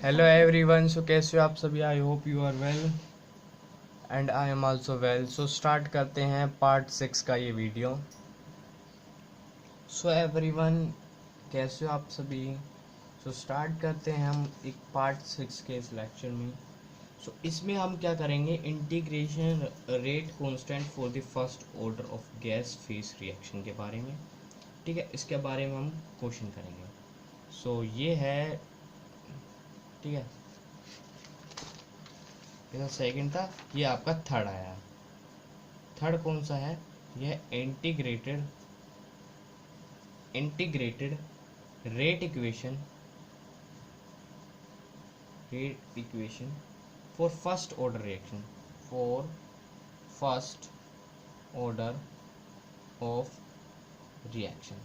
Hello everyone, सो कैसे हो आप सभी। I hope you are well and I am also well. So start करते हैं पार्ट 6 का ये वीडियो। सो एवरीवन, कैसे हो आप सभी। सो स्टार्ट करते हैं हम एक पार्ट 6 के इस लेक्चर में। सो इसमें हम क्या करेंगे, integration rate constant for the first order of gas face reaction के बारे में। ठीक है, इसके बारे में हम क्वेश्चन करेंगे। सो ये है, ठीक है, ये सेकंड था, ये आपका थर्ड आया। थर्ड कौन सा है, यह integrated rate equation for first order reaction, for first order of reaction.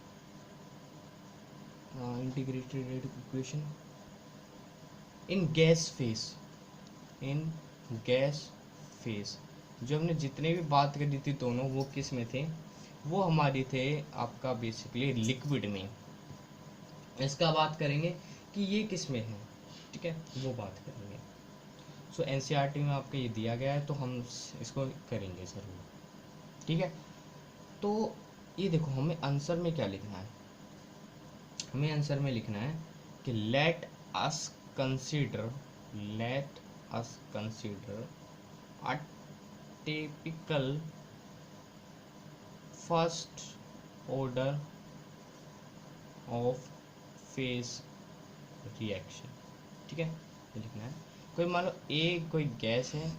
Integrated rate equation in gas face. जो हमने जितने भी बात करी थी दोनों, वो किस में थे, वो हमारी थे आपका बेसिकली लिक्विड में। इसका बात करेंगे कि ये किस में है, ठीक है, वो बात करेंगे। सो एनसीईआरटी में आपको ये दिया गया है तो हम इसको करेंगे ज़रूर। ठीक है, तो ये देखो, हमें आंसर में क्या लिखना है। हमें आंसर में लिखना है कि let us consider a typical first order of face reaction. ठीक है, ये लिखना है। कोई मान लो ए कोई गैस है,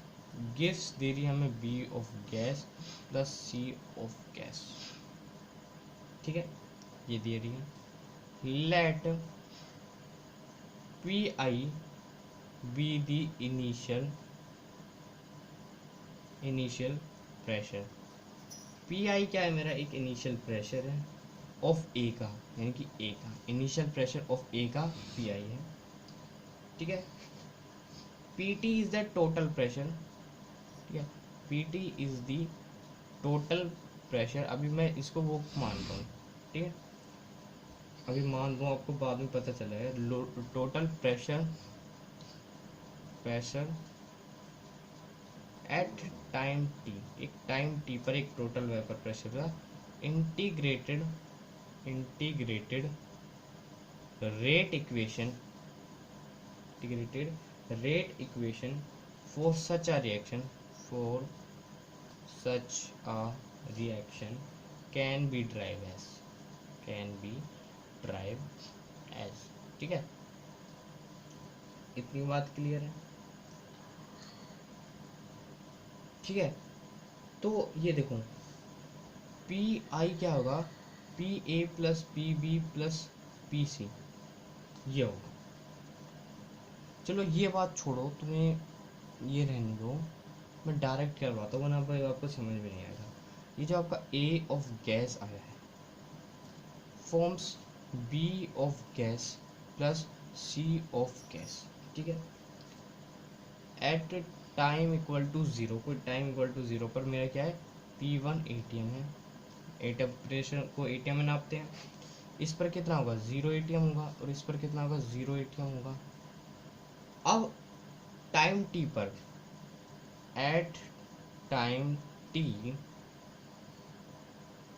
गिव्स दे रही है हमें B of gas plus C of gas. ठीक है, ये दे रही है। Let P I be the initial pressure. P I क्या है, मेरा एक इनिशियल प्रेशर है ऑफ ए का, यानी कि ए का इनिशियल प्रेशर ऑफ ए का पी आई है। ठीक है, P T is the total pressure. ठीक है, P T is the total pressure. अभी मैं इसको वो मानता हूँ, ठीक है, अभी मान दूँ, आपको बाद में पता चलेगा। Total pressure at time T, एक टाइम टी पर एक टोटल वेपर प्रेशर का integrated rate equation for such a reaction can be drive as. ठीक है, इतनी बात क्लियर है। ठीक है, तो ये देखो, पी आई क्या होगा, P A plus P B plus P C, ये होगा। चलो ये बात छोड़ो, तुम्हें ये रहने दो, मैं डायरेक्ट करवाता हूँ, वरना आपको समझ में नहीं आएगा। ये जो आपका ए ऑफ गैस आया है forms B of gas plus C of gas. ठीक है, at time equal to zero, कोई टाइम इक्वल टू ज़ीरो पर मेरा क्या है, P1 एटीएम है। एटम प्रेशर को एटीएम में नापते हैं। इस पर कितना होगा, 0 एटीएम होगा, और इस पर कितना होगा, 0 एटीएम होगा। अब टाइम टी पर, at time T,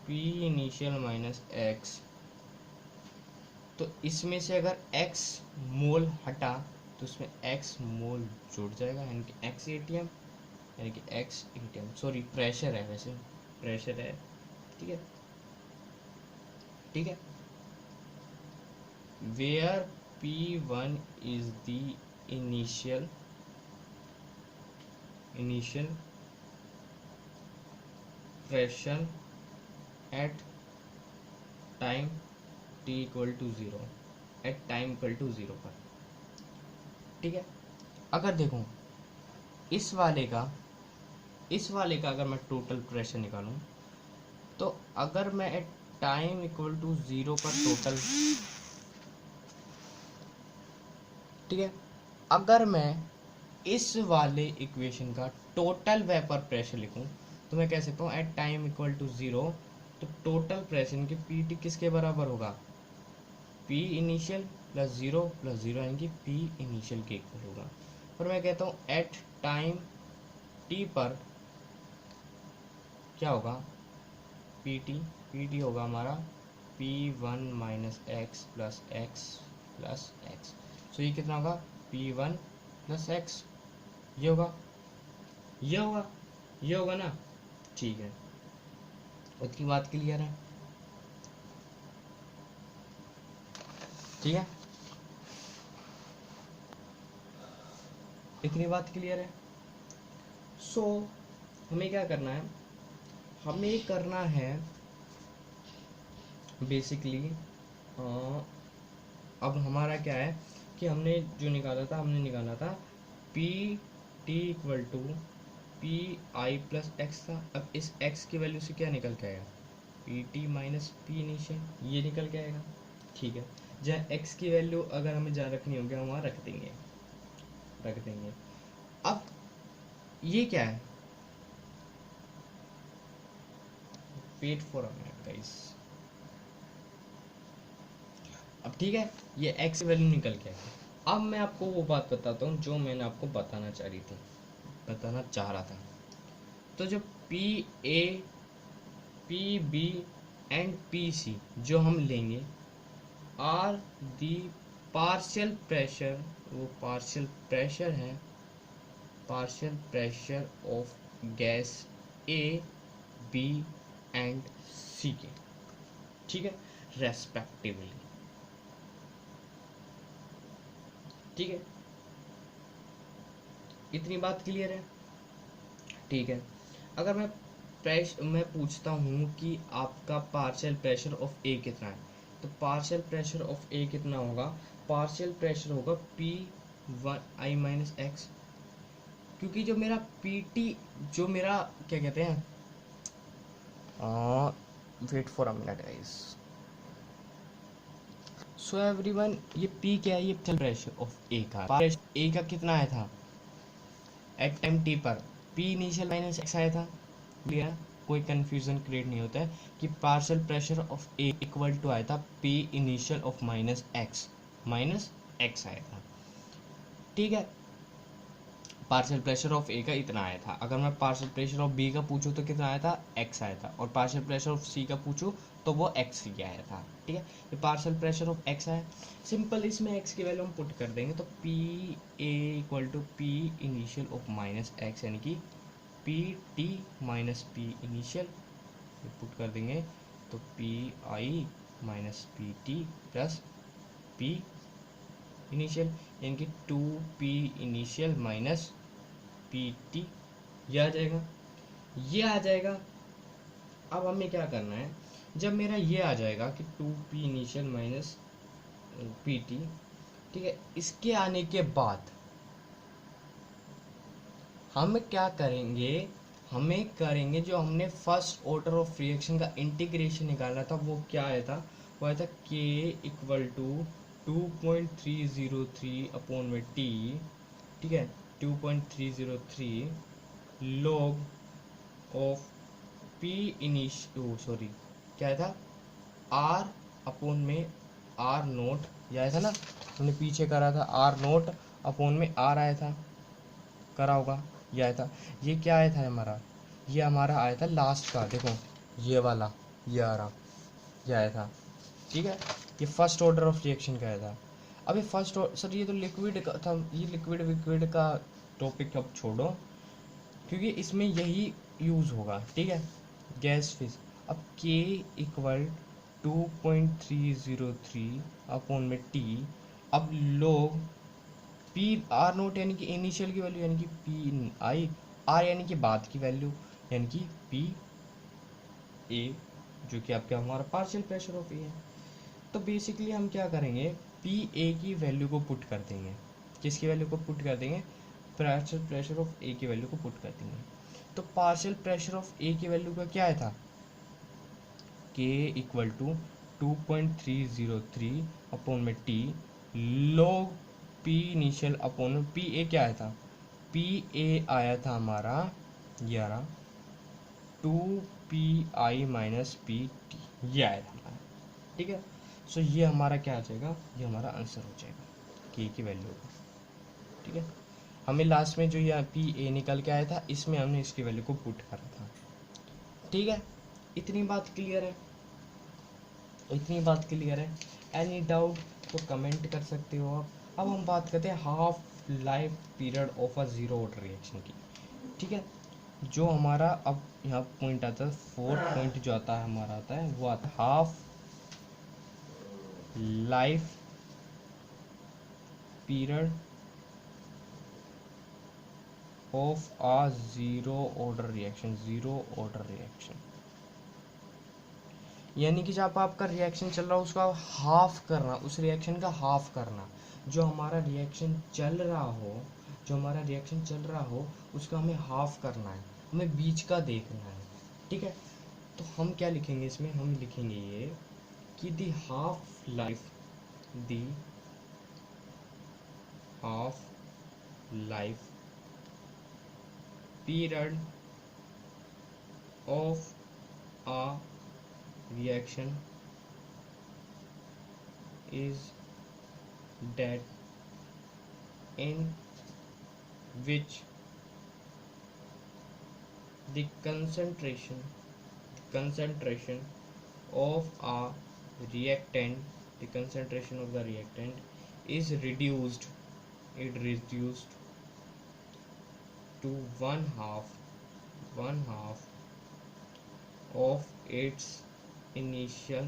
P initial minus X, तो इसमें से अगर x मोल हटा तो उसमें x मोल जुड़ जाएगा, यानी कि x एटीएम, यानी कि x एटीएम, सॉरी प्रेशर है, वैसे प्रेशर है। ठीक है, ठीक है, where P1 is the initial pressure at time T equal to zero, at time equal to zero पर। ठीक है, अगर देखो इस वाले का अगर मैं टोटल प्रेशर निकालूं, तो अगर मैं at time equal to zero पर टोटल, ठीक है, अगर मैं इस वाले इक्वेशन का टोटल वेपर प्रेशर लिखूं, तो मैं कह सकता हूँ at time equal to zero, तो टोटल प्रेशर की पी टी किसके बराबर होगा, पी इनिशियल प्लस ज़ीरो यानी कि पी इनिशियल के इक्वल होगा। और मैं कहता हूँ एट टाइम टी पर क्या होगा, पी टी होगा हमारा P one minus X plus X plus X. So ये कितना होगा, पी वन प्लस एक्स, ये होगा, ये होगा, ये होगा ना। ठीक है, उतनी बात क्लियर है। ठीक है, इतनी बात क्लियर है। सो हमें क्या करना है, हमें करना है बेसिकली अब हमारा क्या है कि हमने जो निकाला था, हमने निकाला था P T equal to P I plus X था। अब इस एक्स की वैल्यू से क्या निकल के आएगा, P T minus P initial, ये निकल के आएगा। ठीक है, जहाँ एक्स की वैल्यू अगर हमें जहाँ रखनी होगी हम वहाँ रख देंगे, रख देंगे। अब ये क्या है, wait for a minute guys. अब ठीक है, ये एक्स वैल्यू निकल के आएगा। अब मैं आपको वो बात बताता हूँ जो मैंने आपको बताना चाह रहा था। तो जो P A P B and P C जो हम लेंगे आर दी पार्शियल प्रेशर, वो पार्शियल प्रेशर है, partial pressure of gas A B and C के। ठीक है, रेस्पेक्टिवली। ठीक है, इतनी बात क्लियर है। ठीक है, अगर मैं पूछता हूँ कि आपका पार्शियल प्रेशर ऑफ ए कितना है, तो पार्शियल प्रेशर ऑफ ए कितना होगा, पार्शियल प्रेशर होगा पी वन आई माइनस एक्स। क्योंकि जो मेरा पी टी, जो मेरा क्या कहते हैं, wait for a minute guys. So everyone, ये पी क्या है, ये प्रेशर ऑफ ए का, ए का कितना आया था एट टाइम टी पर, पी इनिशियल माइनस एक्स आया था। क्लियर, कोई कंफ्यूजन क्रिएट नहीं होता है कि partial pressure of A equal to आया था P initial of minus X आया था। ठीक है, पार्शियल प्रेशर ऑफ ए का इतना आया था। अगर मैं पार्शियल प्रेशर ऑफ बी का पूछूं तो कितना आया था, एक्स आया था। और पार्शियल प्रेशर ऑफ सी का पूछूं तो वो एक्स ही आया था। ठीक है, ये पार्शियल प्रेशर ऑफ एक्स है, सिंपल इसमें एक्स की वैल्यू हम पुट कर देंगे तो P A equal to P initial of minus X, यानी कि P T minus P initial put कर देंगे तो P I minus P T plus P initial, यानी कि two P initial minus P T, ये आ जाएगा, ये आ जाएगा। अब हमें क्या करना है, जब मेरा ये आ जाएगा कि two P initial minus P T, ठीक है, इसके आने के बाद हम क्या करेंगे, हमें करेंगे जो हमने फर्स्ट ऑर्डर ऑफ रिएक्शन का इंटीग्रेशन निकाला था, वो क्या आया था, वो आया था के इक्वल टू 2.303 अपॉन में टी। ठीक है, 2.303 log ऑफ पी सॉरी क्या था, आर अपॉन में आर नोट, ये आया था ना, हमने पीछे करा था आर नोट अपॉन में आर आया था, करा होगा, ये आया था। ये क्या आया था हमारा, ये हमारा आया था लास्ट का, देखो ये वाला, ये आ रहा, ये आया था। ठीक है, ये फर्स्ट ऑर्डर ऑफ रिएक्शन का आया था। अब ये फर्स्ट सर ये तो लिक्विड का था, ये लिक्विड विक्विड का टॉपिक अब छोड़ो क्योंकि इसमें यही यूज़ होगा। ठीक है, गैस फेज। अब K इक्वल 2.303 अपॉन में T। अब लोग P आर नोट यानी कि इनिशियल की वैल्यू, यानी कि P आई, आर यानी कि बाद की वैल्यू, यानी कि P A, जो कि आपका हमारा पार्शियल प्रेशर ऑफ ए है। तो बेसिकली हम क्या करेंगे, P A की वैल्यू को पुट कर देंगे, किसकी वैल्यू को पुट कर देंगे, पार्शियल प्रेशर ऑफ ए की वैल्यू को पुट कर देंगे। तो पार्शियल प्रेशर ऑफ ए की वैल्यू का क्या आया था, के इक्वल टू 2.303 अपॉन में T log P initial upon में पी ए, क्या आया था, पी ए आया था हमारा 11 2 P I minus P T, ये आया था हमारा। ठीक है, सो ये हमारा क्या आ जाएगा, ये हमारा आंसर हो जाएगा के की वैल्यू का। ठीक है, हमें लास्ट में जो ये पी ए निकल के आया था, इसमें हमने इसकी वैल्यू को पुट करा था। ठीक है, इतनी बात क्लियर है, इतनी बात क्लियर है। एनी डाउट तो कमेंट कर सकते हो आप। अब हम बात करते हैं half life period of a zero order reaction की। ठीक है, जो हमारा अब यहाँ पॉइंट आता है, फोर्थ पॉइंट जो आता है हमारा आता है, वो आता है half life period of a zero order reaction. Zero order reaction यानी कि जब आपका रिएक्शन चल रहा हो उसका हाफ करना, उस रिएक्शन का हाफ करना। जो हमारा रिएक्शन चल रहा हो, जो हमारा रिएक्शन चल रहा हो उसका हमें हाफ करना है, हमें बीच का देखना है। ठीक है, तो हम क्या लिखेंगे इसमें, हम लिखेंगे ये कि दी half life, the half life period of a reaction is that in which the concentration of a reactant, the concentration of the reactant is reduced, it reduced to one half of its initial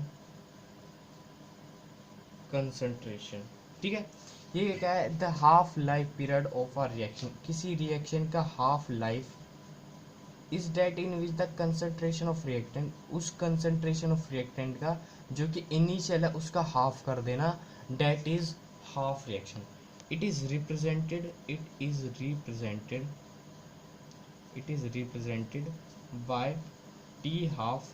concentration। ठीक है, ये क्या है, the half life period of a reaction, किसी reaction का half life is that in which the concentration of reactant, उस concentration of reactant का जो कि इनिशियल है उसका हाफ कर देना, that is half reaction. It is represented, it is represented by T half,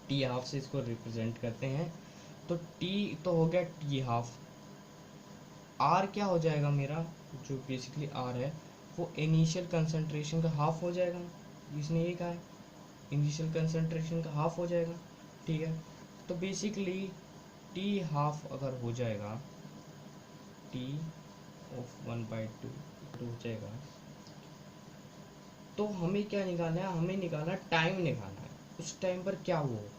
T half से इसको रिप्रेजेंट करते हैं। तो टी तो हो गया टी हाफ, आर क्या हो जाएगा मेरा, जो बेसिकली आर है वो इनिशियल कंसंट्रेशन का हाफ हो जाएगा, इसने ये कहा है इनिशियल कंसंट्रेशन का हाफ हो जाएगा। ठीक है, तो बेसिकली टी हाफ अगर हो जाएगा, टी ऑफ 1/2 हो जाएगा, तो हमें क्या निकालना है, हमें निकालना टाइम निकालना है, उस टाइम पर क्या हुआ होगा।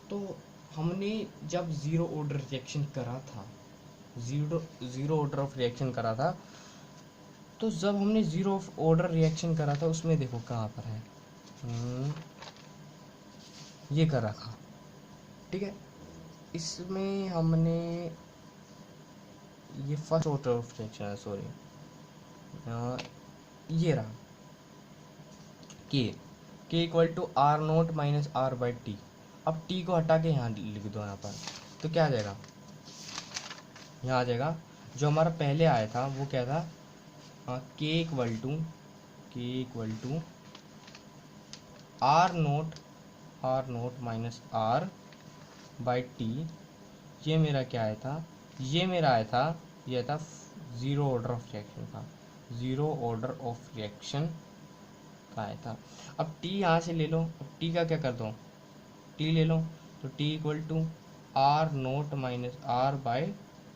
तो हमने जब जीरो ऑर्डर रिएक्शन करा था, जीरो ऑर्डर ऑफ रिएक्शन करा था, तो जब हमने जीरो ऑफ ऑर्डर रिएक्शन करा था उसमें देखो कहाँ पर है, ये कर रखा। ठीक है, इसमें हमने ये फर्स्ट ऑर्डर ऑफ रिएक्शन है, सॉरी ये रहा K equal to R naught minus R by T. अब टी को हटा के यहाँ लिख दो यहाँ पर, तो क्या आ जाएगा, यहाँ आ जाएगा जो हमारा पहले आया था वो क्या था, K equal to R naught minus R by T. ये मेरा क्या आया था, ये मेरा आया था, ये था जीरो ऑर्डर ऑफ रिएक्शन का, जीरो ऑर्डर ऑफ रिएक्शन का आया था। अब टी यहाँ से ले लो, अब टी का क्या कर दो, टी ले लो, तो T equal to R naught minus R by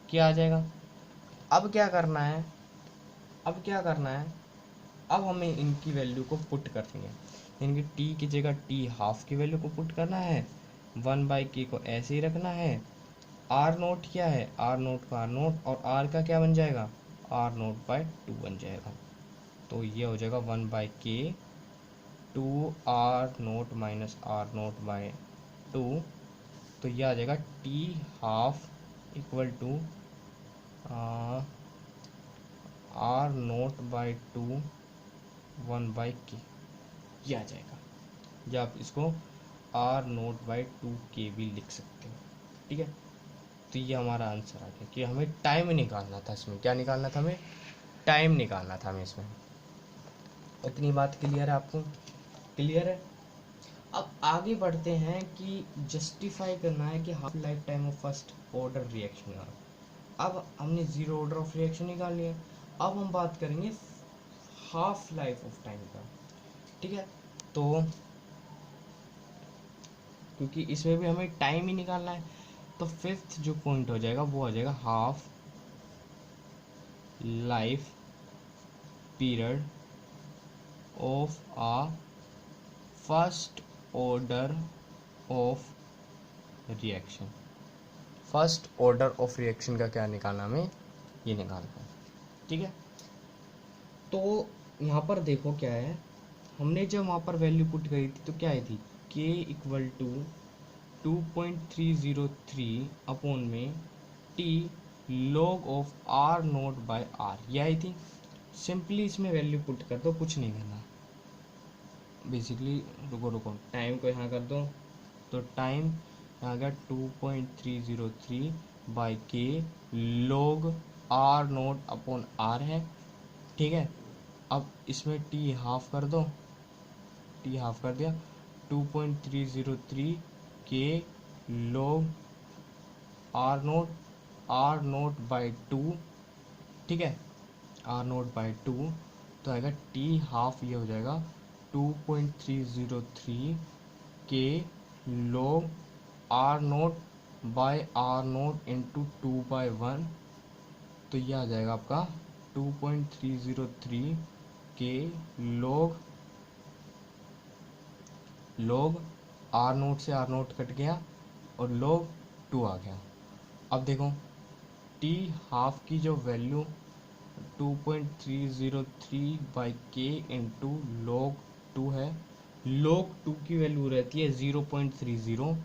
क्या आ जाएगा। अब क्या करना है, अब हमें इनकी वैल्यू को पुट करनी है, यानी कि टी की जगह टी हाफ की वैल्यू को पुट करना है, 1/k को ऐसे ही रखना है। आर नोट क्या है, आर नोट का आर नोट, और आर का क्या बन जाएगा, आर नोट बाई 2 बन जाएगा। तो ये हो जाएगा 1/k 2 R naught minus R naught by 2। तो यह आ जाएगा T half equal to R naught by 2 1/k, ये आ जाएगा, या आप इसको आर नोट बाई 2k भी लिख सकते हो। ठीक है, तो ये हमारा आंसर आ गया कि हमें टाइम निकालना था, इसमें क्या निकालना था, हमें टाइम निकालना था हमें इसमें। इतनी बात क्लियर है आपको, क्लियर है। अब आगे बढ़ते हैं कि जस्टिफाई करना है कि half life time of first order reaction का। अब हमने जीरो ऑर्डर ऑफ रिएक्शन निकाल लिया, अब हम बात करेंगे हाफ लाइफ ऑफ टाइम का। ठीक है, तो क्योंकि इसमें भी हमें टाइम ही निकालना है। तो फिफ्थ जो पॉइंट हो जाएगा वो आ जाएगा half life period of a first order of reaction. First order of reaction का क्या निकालना, हमें ये निकालना है। ठीक है, तो यहाँ पर देखो क्या है, हमने जब वहाँ पर वैल्यू पुट करी थी तो क्या आई थी, k इक्वल टू 2.303 अपॉन में t log of r naught by r, ये आई थी। सिंपली इसमें वैल्यू पुट कर दो, कुछ नहीं करना बेसिकली। रुको रुको, टाइम को यहाँ कर दो, तो टाइम यहाँ गया 2.303 बाई के log r naught upon r है। ठीक है, अब इसमें टी हाफ कर दो, टी हाफ कर दिया, 2.303 के log आर नोट बाई 2। ठीक है, आर नोट बाई 2, तो आएगा टी हाफ, ये हो जाएगा 2.303 के log R naught by R naught into 2/1, तो ये आ जाएगा आपका 2.303 के log आर नोट से आर नोट कट गया और log 2 आ गया। अब देखो टी हाफ की जो वैल्यू 2.303 बाई के इंटू log 2 है, log 2 की वैल्यू रहती है 0.30,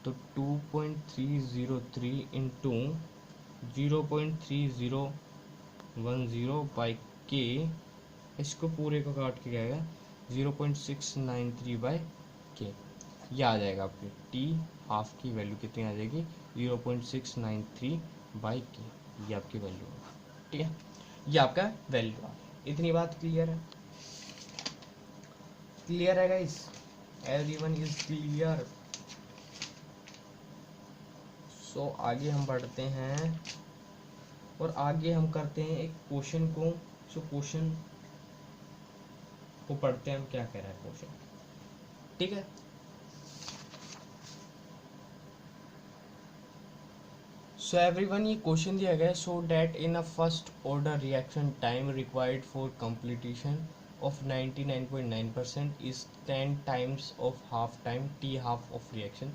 तो 2.303 इंटू 0.3010 बाई के, इसको पूरे को काट के क्या आएगा 0.693 बाई के, ये आ जाएगा आपकी टी हाफ की वैल्यू कितनी आ जाएगी 0.693 बाई के, ये आपकी वैल्यू है। ठीक है, ये आपका वैल्यू है। इतनी बात क्लियर है? क्लियर है guys? Everyone is clear? So आगे हम बढ़ते हैं और आगे हम करते हैं एक क्वेश्चन को। सो क्वेश्चन को पढ़ते हैं हम, क्या कह रहा है क्वेश्चन। ठीक है, सो एवरीवन ये क्वेश्चन दिया गया, so that in a first order reaction time required for completion of 99.9% is 10 times of half time T half of reaction.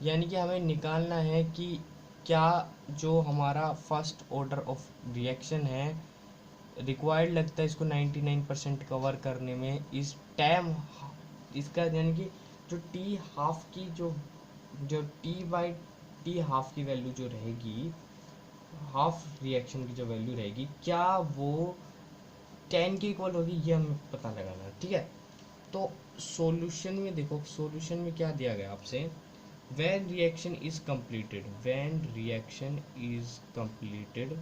यानी कि हमें निकालना है कि क्या जो हमारा फर्स्ट ऑर्डर ऑफ रिएक्शन है रिक्वायर्ड लगता है इसको 99% कवर करने में, इस टाइम इसका यानी कि जो टी हाफ की जो टी बाई टी हाफ की वैल्यू जो रहेगी, हाफ रिएक्शन की जो वैल्यू रहेगी, क्या वो 10 के इक्वल होगी, ये हमें पता लगाना है। ठीक है, तो सॉल्यूशन में देखो, सॉल्यूशन में क्या दिया गया आपसे, when reaction is completed, when reaction is completed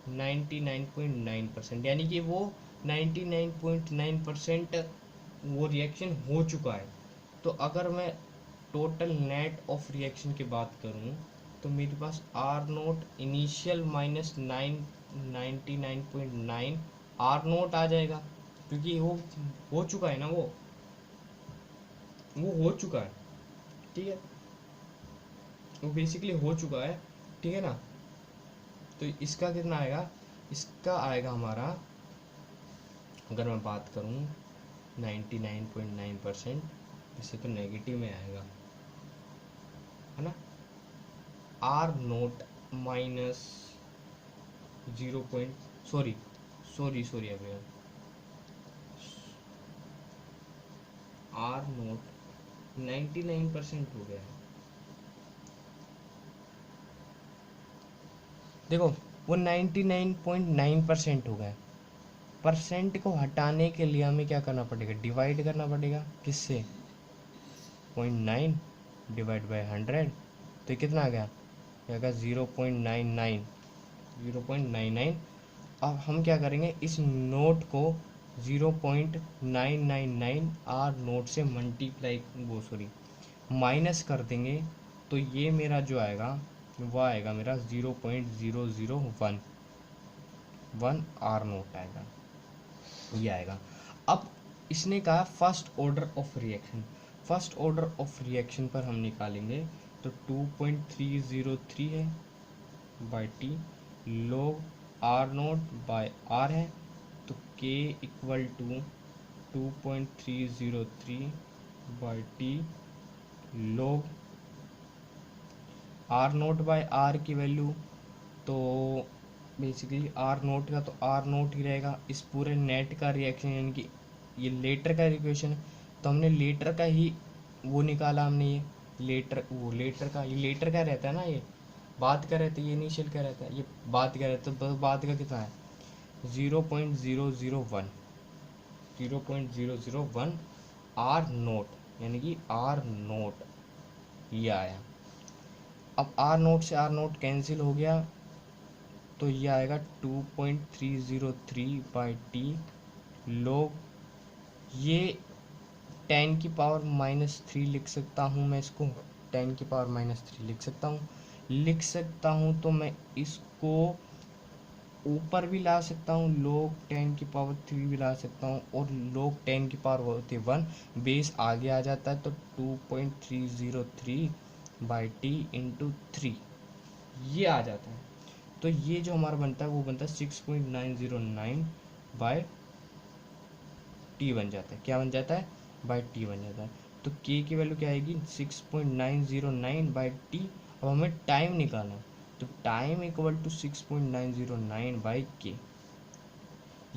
99.9%, यानी कि वो 99.9% वो रिएक्शन हो चुका है। तो अगर मैं टोटल नेट ऑफ रिएक्शन की बात करूं तो मेरे पास R naught initial minus 99.9 R naught आ जाएगा, क्योंकि वो हो चुका है ना, वो हो चुका है। ठीक है, वो बेसिकली हो चुका है। ठीक है ना, तो इसका कितना आएगा, इसका आएगा हमारा, अगर मैं बात करूं 99.9%, इससे तो नेगेटिव में आएगा, है ना, R naught minus 0. Sorry everyone, R naught 99% हो गया है। देखो वो 99.9% हो गया। परसेंट को हटाने के लिए हमें क्या करना पड़ेगा, डिवाइड करना पड़ेगा, किससे, 0.9 डिवाइड बाई 100, तो कितना आ गया, 0.99। अब हम क्या करेंगे, इस नोट को 0.999 आर नोट से मल्टीप्लाई माइनस कर देंगे, तो ये मेरा जो आएगा वो आएगा मेरा 0.0011 आर नोट आएगा, ये आएगा। अब इसने कहा first order of reaction, first order of reaction पर हम निकालेंगे तो 2.303 है by T, log R naught by R है, तो k equal to 2.303 by T log R naught by R की वैल्यू, तो बेसिकली आर नोट का तो आर नोट ही रहेगा। इस पूरे नेट का रिएक्शन यानी कि ये लेटर का इक्वेशन है, तो हमने लेटर का ही वो निकाला हमने, ये लेटर वो लेटर का, ये लेटर का रहता है ना, ये बाद का रहता है, ये इनिशियल का रहता है, ये बाद का रहता है। तो बस बाद का कितना है 0.001, 0.001 आर नोट यानी कि आर नोट ये आया। अब आर नोट से आर नोट कैंसिल हो गया, तो ये आएगा 2.303 बाई टी log, ये 10 की पावर -3 लिख सकता हूँ मैं इसको, 10 की पावर -3 लिख सकता हूँ तो मैं इसको ऊपर भी ला सकता हूँ, log 10 की पावर 3 भी ला सकता हूँ, और log 10 की पावर होती है 1, बेस आगे आ जाता है, तो 2.303 बाई टी इंटू 3 ये आ जाता है। तो ये जो हमारा बनता है वो बनता है 6.909 बाय टी बन जाता है। क्या बन जाता है? बाय टी बन जाता है। तो के की वैल्यू क्या आएगी 6.909 बाय टी। अब हमें टाइम निकालना है, तो टाइम इक्वल टू 6.909 बाई के।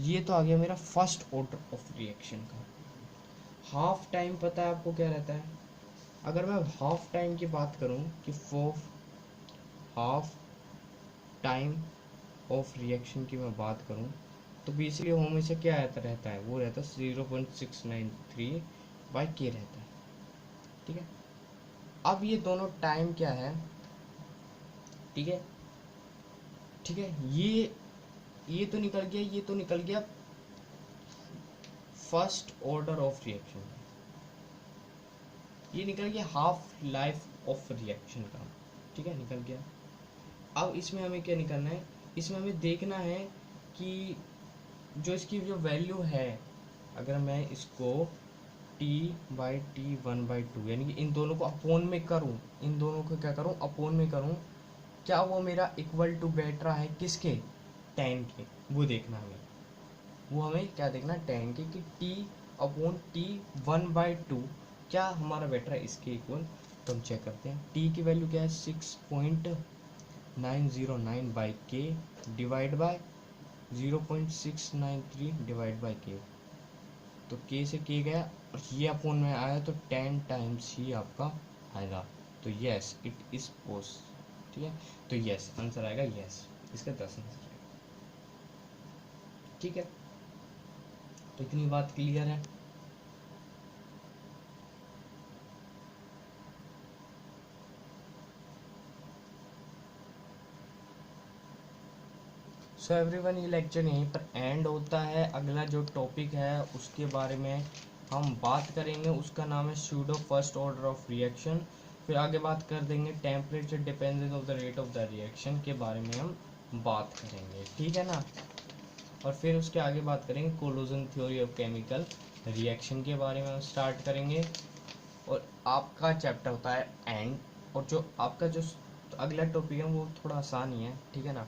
ये तो आ गया मेरा फर्स्ट ऑर्डर ऑफ रिएक्शन का। हाफ टाइम पता है आपको क्या रहता है? अगर मैं हाफ टाइम की बात करूं कि for half time of reaction की मैं बात करूं, तो बेसिकली वो हमेशा क्या रहता है, वो रहता है 0.693 बाई के रहता है। ठीक है, अब ये दोनों टाइम क्या है, ठीक है, ठीक है, ये तो निकल गया, ये तो निकल गया फर्स्ट ऑर्डर ऑफ रिएक्शन, ये निकल गया हाफ लाइफ ऑफ रिएक्शन का। ठीक है, निकल गया। अब इसमें हमें क्या निकालना है, इसमें हमें देखना है कि जो इसकी जो वैल्यू है, अगर मैं इसको t बाई टी 1/2 यानी कि इन दोनों को अपोन में करूं, इन दोनों को क्या करूं, अपोन में करूं, क्या वो मेरा इक्वल टू बैठ रहा है किसके, tan के, वो देखना हमें, वो हमें क्या देखना है, tan के, कि t अपॉन टी 1/2 क्या हमारा बैठ रहा है इसके इक्वल। तो हम चेक करते हैं, t की वैल्यू क्या है 6.909 बाई के डिवाइड बाय 0.693 डिवाइड बाई के, तो के से के गया और ये अपोन में आया, तो 10 टाइम्स ही आपका आएगा। तो यस इट इज पोस, ठीक है, तो यस आंसर आएगा यस, इसका 10 आंसर आएगा। ठीक है, तो इतनी बात क्लियर है। सो एवरीवन, ये लेक्चर यहीं पर एंड होता है। अगला जो टॉपिक है उसके बारे में हम बात करेंगे, उसका नाम है pseudo first order of reaction. फिर आगे बात कर देंगे temperature dependence of the rate of the reaction के बारे में हम बात करेंगे, ठीक है ना। और फिर उसके आगे बात करेंगे कोलोजन थ्योरी ऑफ केमिकल रिएक्शन के बारे में हम स्टार्ट करेंगे। और आपका चैप्टर होता है एंड, और जो आपका जो अगला टॉपिक है वो थोड़ा आसान ही है, ठीक है ना।